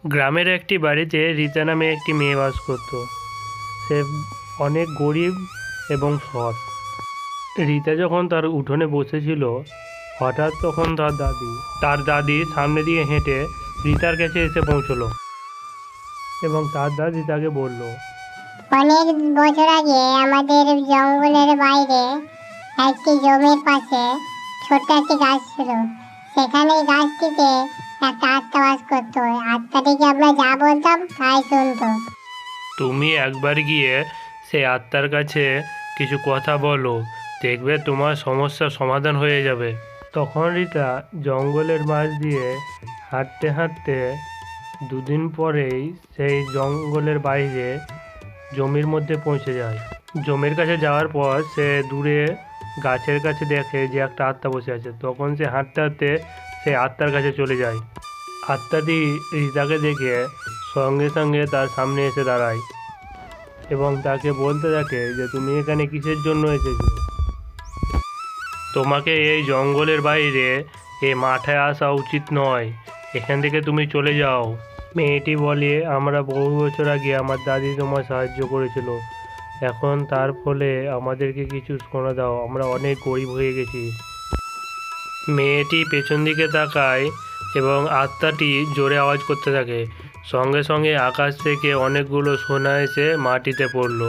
গ্রামের একটি বাড়িতে রীতা নামে একটি মেয়ে বাস করত। সে অনেক গরিব এবং সৎ। রীতা যখন তার উঠোনে বসেছিল, হঠাৎ তখন তার দাদি সামনে দিয়ে হেঁটে রীতার কাছে এসে পৌঁছলো এবং তার দাদি তাকে বলল, অনেক বছর আগে আমাদের জঙ্গলের বাইরে একটি জমির পাশে ছোট্ট একটি গাছ ছিল। সেখানে এই গাছটিতে একটা আত্মা বাস করতো। আত্মাটিকে আমরা যা বলতাম তাই শুনতো। তুমি একবার গিয়ে সেই আত্মার কাছে কিছু কথা বলো, দেখবে তোমার সমস্যার সমাধান হয়ে যাবে। তখন রীতা জঙ্গলের মাঝ দিয়ে হাঁটতে হাঁটতে দুদিন পরেই সেই জঙ্গলের বাইরে জমির মধ্যে পৌঁছে যায়। জমির কাছে যাওয়ার পর সে দূরে গাছের কাছে দেখে যে একটা আত্মা বসে আছে। তখন সে হাঁটতে হাঁটতে সেই আত্মার কাছে চলে যায়। আত্মাটি রীতাকে দেখে সঙ্গে সঙ্গে তার সামনে এসে দাঁড়ায় এবং তাকে বলতে থাকে যে তুমি এখানে কিসের জন্য এসেছো। তোমাকে এই জঙ্গলের বাইরে এই মাঠে আসা উচিত নয়, এখান থেকে তুমি চলে যাও। মেয়েটি বলে, আমরা বহু বছর আগে আমার দাদি তোমার সাহায্য করেছিল, এখন তার ফলে আমাদেরকে কিছু শোনা দাও, আমরা অনেক গরিব হয়ে গেছি। মেয়েটি পেছন দিকে তাকায় এবং আত্মাটি জোরে আওয়াজ করতে থাকে। সঙ্গে সঙ্গে আকাশ থেকে অনেকগুলো সোনা এসে মাটিতে পড়ল।